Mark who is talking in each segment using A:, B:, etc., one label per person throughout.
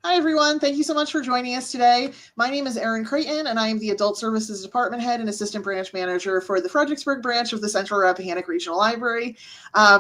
A: Hi, everyone. Thank you so much for joining us today. My name is Erin Creighton, and I am the Adult Services Department Head and Assistant Branch Manager for the Fredericksburg branch of the Central Rappahannock Regional Library.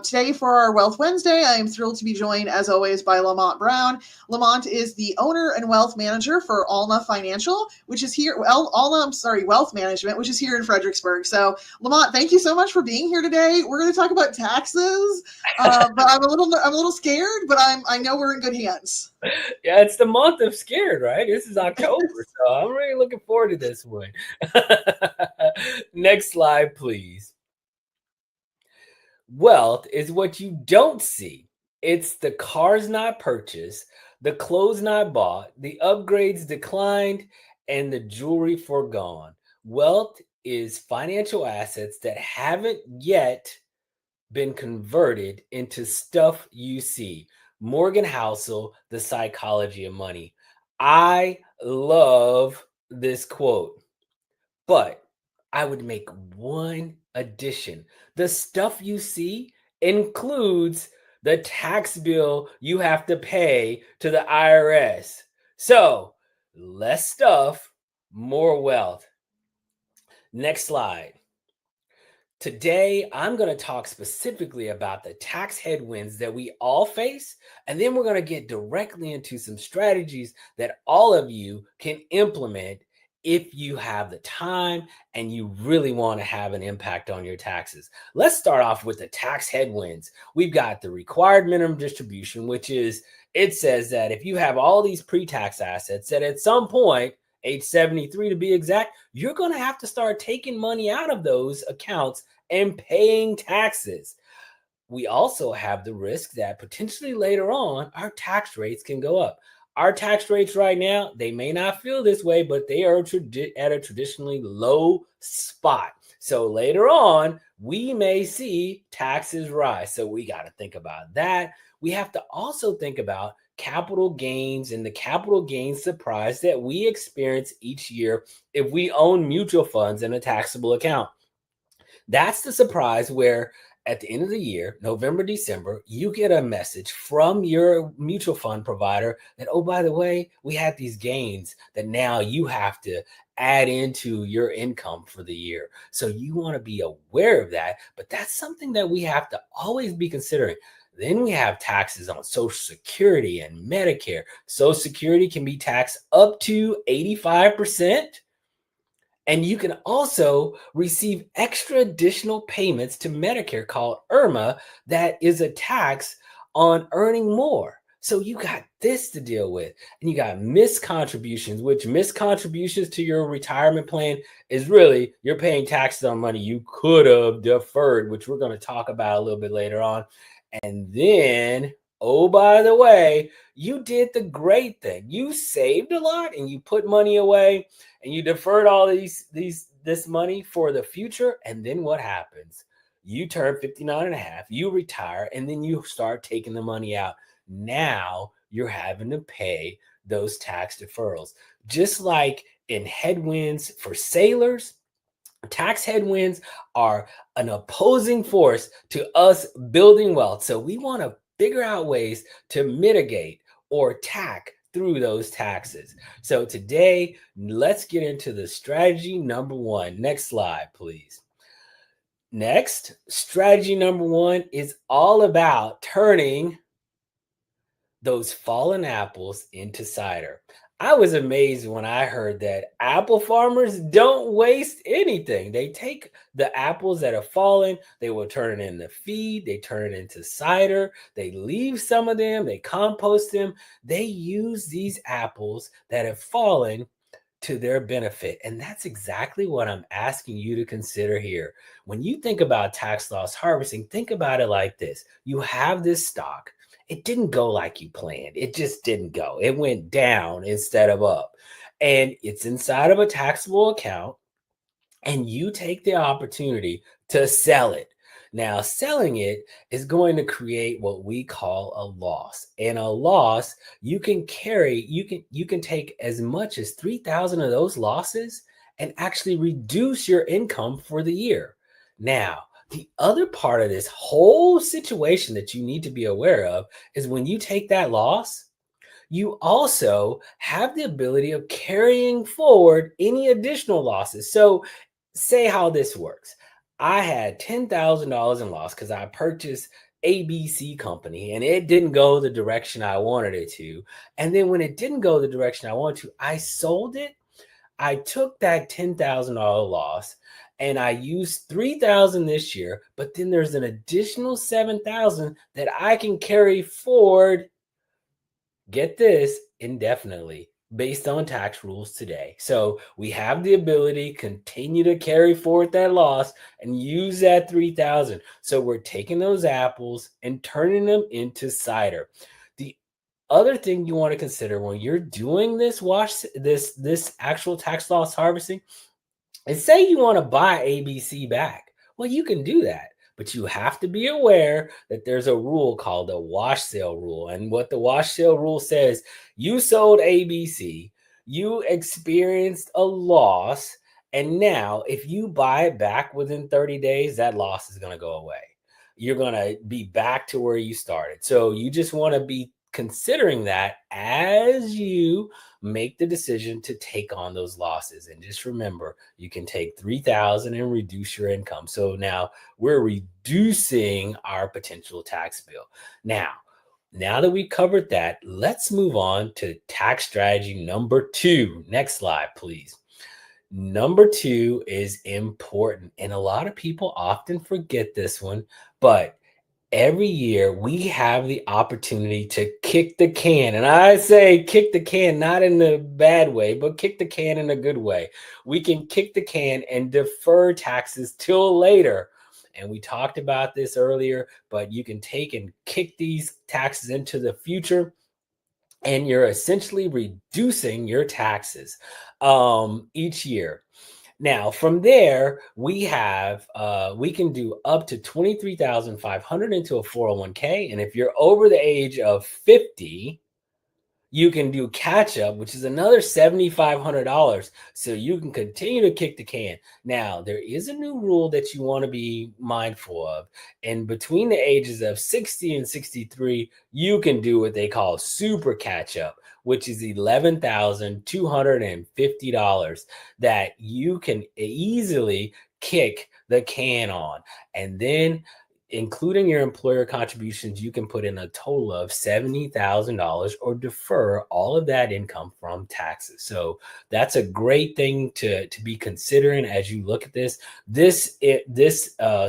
A: Today, for our Wealth Wednesday, I am thrilled to be joined, as always, by Lamont Brown. Lamont is the owner and wealth manager for ALNA Financial, which is here. Wealth Management, which is here in Fredericksburg. So, Lamont, thank you so much for being here today. We're going to talk about taxes, but I'm a little scared, but I know we're in good hands.
B: Yeah, it's the month of scared, right? This is October, so I'm really looking forward to this one. Next slide, please. Wealth is what you don't see. It's the cars not purchased, the clothes not bought, the upgrades declined, and the jewelry foregone. Wealth is financial assets that haven't yet been converted into stuff you see. Morgan Housel, The Psychology of Money. I love this quote, but I would make one addition. The stuff you see includes the tax bill you have to pay to the IRS. So, less stuff, more wealth. Next slide. Today, I'm going to talk specifically about the tax headwinds that we all face, and then we're going to get directly into some strategies that all of you can implement if you have the time and you really want to have an impact on your taxes. Let's start off with the tax headwinds. We've got the required minimum distribution, which is, it says that if you have all these pre-tax assets, that at some point, age 73 to be exact, you're going to have to start taking money out of those accounts and paying taxes. We also have the risk that potentially later on, our tax rates can go up. Our tax rates right now, they may not feel this way, but they are at a traditionally low spot. So later on, we may see taxes rise. So we got to think about that. We have to also think about capital gains and the capital gains surprise that we experience each year if we own mutual funds in a taxable account. That's the surprise where at the end of the year, November, December, you get a message from your mutual fund provider that, oh, by the way, we had these gains that now you have to add into your income for the year. So you want to be aware of that, but that's something that we have to always be considering. Then we have taxes on Social Security and Medicare. Social Security can be taxed up to 85%. And you can also receive extra additional payments to Medicare called IRMA that is a tax on earning more. So you got this to deal with. And you got missed contributions, which missed contributions to your retirement plan is really you're paying taxes on money you could have deferred, which we're going to talk about a little bit later on. And then, oh, by the way, you did the great thing. You saved a lot and you put money away and you deferred all this money for the future. And then what happens? You turn 59 and a half, you retire, and then you start taking the money out. Now you're having to pay those tax deferrals. Just like in headwinds for sailors, tax headwinds are an opposing force to us building wealth. So we want to figure out ways to mitigate or tack through those taxes. So today, let's get into the strategy number one. Next slide, please. Next, strategy number one is all about turning those fallen apples into cider. I was amazed when I heard that apple farmers don't waste anything. They take the apples that have fallen, they will turn it into feed, they turn it into cider, they leave some of them, they compost them. They use these apples that have fallen to their benefit. And that's exactly what I'm asking you to consider here. When you think about tax loss harvesting, think about it like this. You have this stock. It didn't go like you planned. It just didn't go. It went down instead of up. And it's inside of a taxable account. And you take the opportunity to sell it. Now, selling it is going to create what we call a loss. And a loss, you can take as much as 3,000 of those losses and actually reduce your income for the year. Now, the other part of this whole situation that you need to be aware of is when you take that loss, You also have the ability of carrying forward any additional losses. So, say how this works. I had $10,000 in loss because I purchased ABC company and it didn't go the direction I wanted it to. And then when it didn't go the direction I wanted to, I sold it. I took that $10,000 loss and I used 3,000 this year, but then there's an additional 7,000 that I can carry forward, get this, indefinitely based on tax rules today. So we have the ability to continue to carry forward that loss and use that 3,000. So we're taking those apples and turning them into cider. The other thing you want to consider when you're doing this actual tax loss harvesting, and say you want to buy ABC back. Well, you can do that, but you have to be aware that there's a rule called the wash sale rule. And what the wash sale rule says, you sold ABC, you experienced a loss, and now if you buy it back within 30 days, that loss is going to go away. You're going to be back to where you started. So you just want to be considering that as you make the decision to take on those losses. And just remember, you can take 3,000 and reduce your income. So now we're reducing our potential tax bill. Now that we covered that, let's move on to tax strategy number 2. Next slide, please. Number 2 is important, and a lot of people often forget this one, but every year we have the opportunity to kick the can. And I say kick the can, not in the bad way, but kick the can in a good way. We can kick the can and defer taxes till later. And we talked about this earlier, but you can take and kick these taxes into the future. And you're essentially reducing your taxes each year. Now, from there, we can do up to 23,500 into a 401k. And if you're over the age of 50, you can do catch up, which is another $7,500. So you can continue to kick the can. Now, there is a new rule that you want to be mindful of. And between the ages of 60 and 63, you can do what they call super catch up, which is $11,250 that you can easily kick the can on. And then including your employer contributions, you can put in a total of $70,000 or defer all of that income from taxes. So that's a great thing to be considering as you look at this. This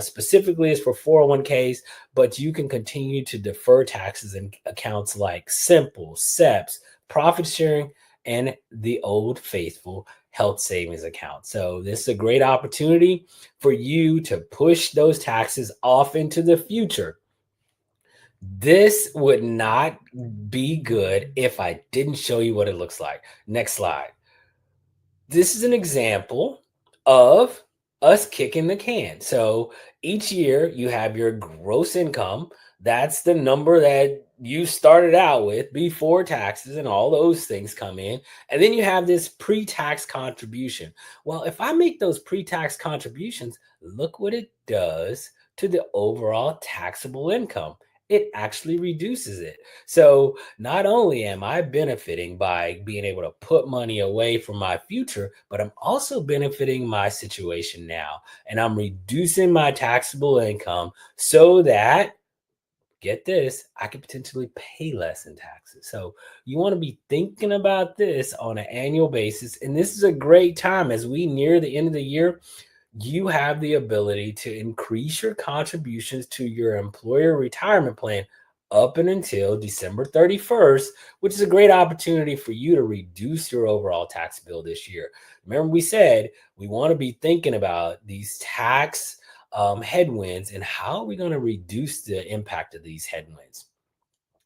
B: specifically is for 401ks, but you can continue to defer taxes in accounts like Simple, SEPs, profit sharing, and the old faithful health savings account. So this is a great opportunity for you to push those taxes off into the future. This would not be good if I didn't show you what it looks like. Next slide. This is an example of us kicking the can. So each year you have your gross income. That's the number that you started out with before taxes and all those things come in. And then you have this pre-tax contribution. Well, if I make those pre-tax contributions, look what it does to the overall taxable income. It actually reduces it. So not only am I benefiting by being able to put money away for my future, but I'm also benefiting my situation now. And I'm reducing my taxable income so that, get this, I could potentially pay less in taxes. So you want to be thinking about this on an annual basis. And this is a great time as we near the end of the year. You have the ability to increase your contributions to your employer retirement plan up and until December 31st, which is a great opportunity for you to reduce your overall tax bill this year. Remember, we said we want to be thinking about these tax headwinds and how are we going to reduce the impact of these headwinds.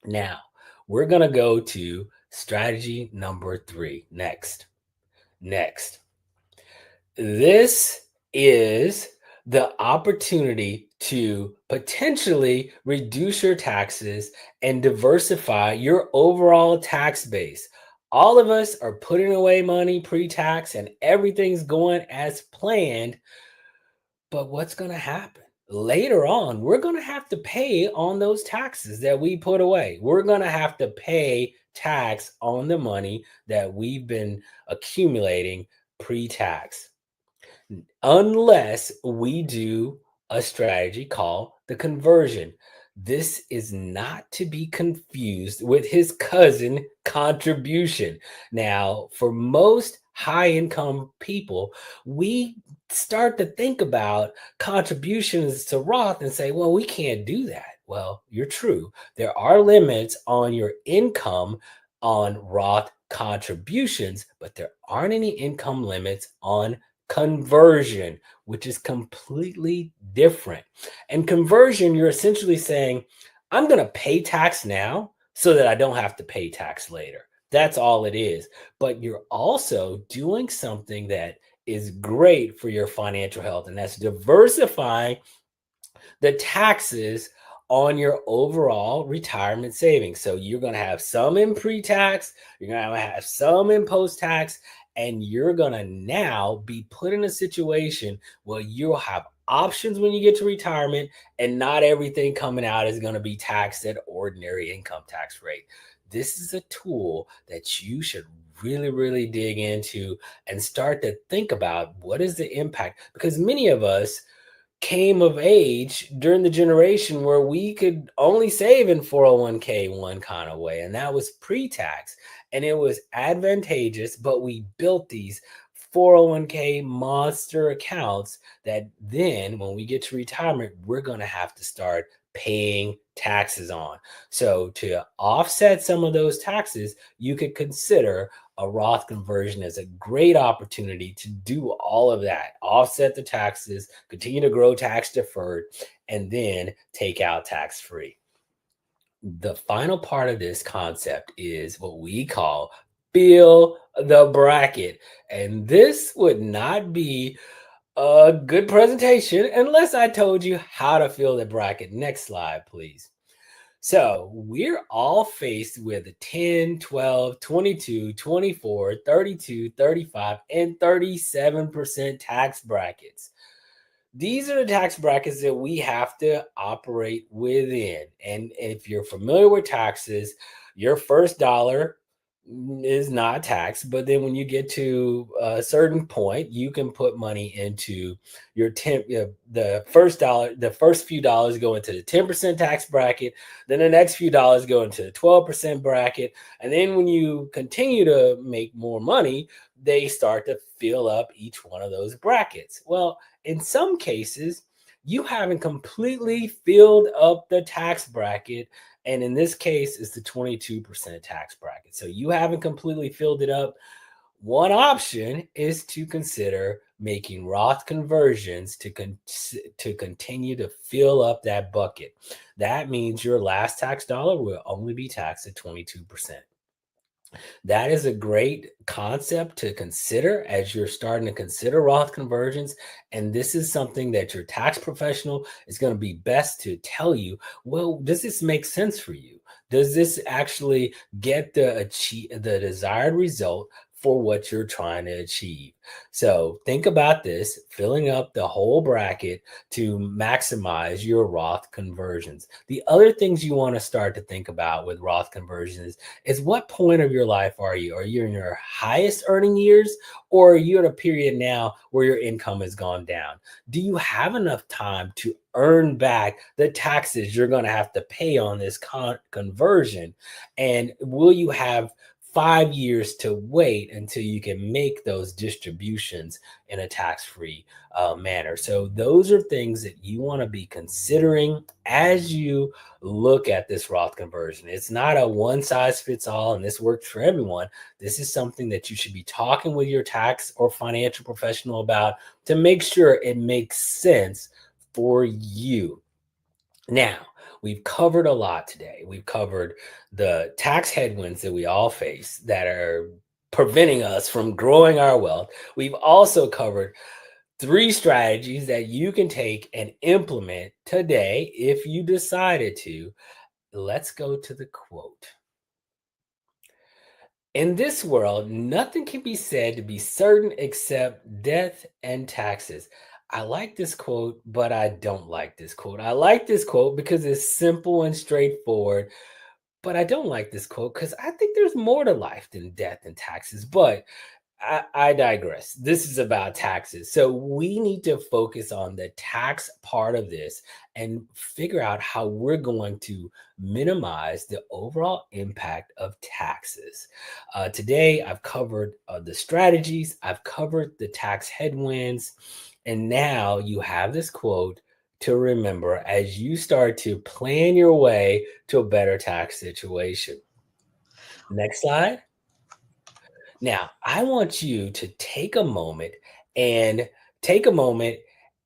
B: Now, we're going to go to strategy number 3 next. This is the opportunity to potentially reduce your taxes and diversify your overall tax base. All of us are putting away money pre-tax and everything's going as planned. But what's going to happen? later on, we're going to have to pay on those taxes that we put away. We're going to have to pay tax on the money that we've been accumulating pre-tax, unless we do a strategy called the conversion. This is not to be confused with his cousin contribution. Now, for most high income people, we start to think about contributions to Roth and say, well, we can't do that. Well, you're true. There are limits on your income on Roth contributions, but there aren't any income limits on conversion, which is completely different. And conversion, you're essentially saying, I'm going to pay tax now so that I don't have to pay tax later. That's all it is. But you're also doing something that is great for your financial health, and that's diversifying the taxes on your overall retirement savings. So you're going to have some in pre-tax, you're going to have some in post-tax, and you're going to now be put in a situation where you'll have options when you get to retirement, and not everything coming out is going to be taxed at ordinary income tax rate. This is a tool that you should really, really dig into and start to think about what is the impact, because many of us came of age during the generation where we could only save in 401k one kind of way, and that was pre-tax, and it was advantageous, but we built these 401k monster accounts that then when we get to retirement, we're going to have to start paying taxes on. So to offset some of those taxes, you could consider a Roth conversion as a great opportunity to do all of that, offset the taxes, continue to grow tax deferred, and then take out tax free. The final part of this concept is what we call fill the bracket. And this would not be a good presentation unless I told you how to fill the bracket. Next slide, please. So we're all faced with 10, 12, 22, 24, 32, 35, and 37% tax brackets. These are the tax brackets that we have to operate within. And if you're familiar with taxes, your first dollar is not taxed, but then when you get to a certain point, you can put money into your the first few dollars go into the 10% tax bracket, then the next few dollars go into the 12% bracket, and then when you continue to make more money, they start to fill up each one of those brackets. Well, in some cases, you haven't completely filled up the tax bracket. And in this case, it's the 22% tax bracket. So you haven't completely filled it up. One option is to consider making Roth conversions to continue to fill up that bucket. That means your last tax dollar will only be taxed at 22%. That is a great concept to consider as you're starting to consider Roth conversions. And this is something that your tax professional is going to be best to tell you, well, does this make sense for you? Does this actually get the desired result for what you're trying to achieve? So think about this, filling up the whole bracket to maximize your Roth conversions. The other things you want to start to think about with Roth conversions is what point of your life are you? Are you in your highest earning years, or are you at a period now where your income has gone down? Do you have enough time to earn back the taxes you're going to have to pay on this conversion? And will you have 5 years to wait until you can make those distributions in a tax-free manner? So those are things that you want to be considering as you look at this Roth conversion. It's not a one size fits all, and this works for everyone. This is something that you should be talking with your tax or financial professional about to make sure it makes sense for you. Now, we've covered a lot today. We've covered the tax headwinds that we all face that are preventing us from growing our wealth. We've also covered 3 strategies that you can take and implement today if you decided to. Let's go to the quote. In this world, nothing can be said to be certain except death and taxes. I like this quote, but I don't like this quote. I like this quote because it's simple and straightforward, but I don't like this quote because I think there's more to life than death and taxes. But I digress. This is about taxes. So we need to focus on the tax part of this and figure out how we're going to minimize the overall impact of taxes. Today, I've covered the strategies, I've covered the tax headwinds, and now you have this quote to remember as you start to plan your way to a better tax situation. Next slide. Now, I want you to and take a moment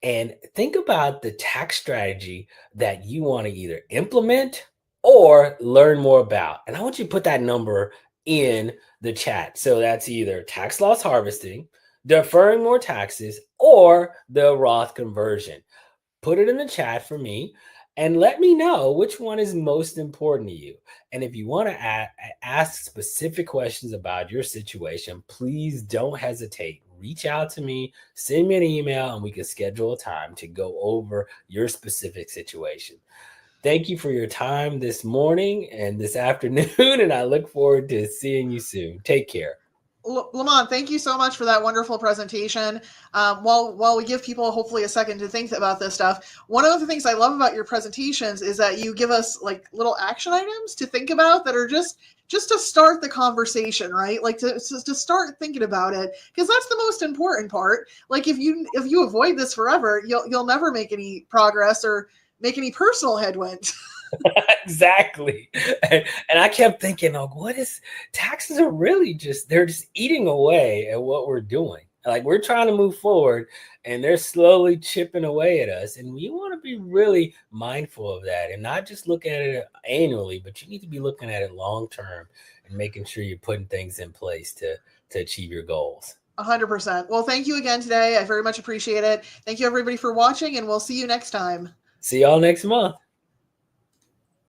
B: and think about the tax strategy that you want to either implement or learn more about. And I want you to put that number in the chat. So that's either tax loss harvesting, deferring more taxes, or the Roth conversion. Put it in the chat for me and let me know which one is most important to you. And if you want to ask specific questions about your situation, please don't hesitate. Reach out to me, send me an email, and we can schedule a time to go over your specific situation. Thank you for your time this morning and this afternoon, and I look forward to seeing you soon. Take care.
A: Lamont, thank you so much for that wonderful presentation. While we give people hopefully a second to think about this stuff, one of the things I love about your presentations is that you give us like little action items to think about that are just to start the conversation, right? Like to start thinking about it, because that's the most important part. Like if you avoid this forever, you'll never make any progress or make any personal headwinds.
B: Exactly. And I kept thinking, like, what is taxes are really they're just eating away at what we're doing. Like we're trying to move forward and they're slowly chipping away at us. And we want to be really mindful of that and not just look at it annually, but you need to be looking at it long term and making sure you're putting things in place to achieve your goals.
A: 100%. Well, thank you again today. I very much appreciate it. Thank you everybody for watching, and we'll see you next time.
B: See y'all next month.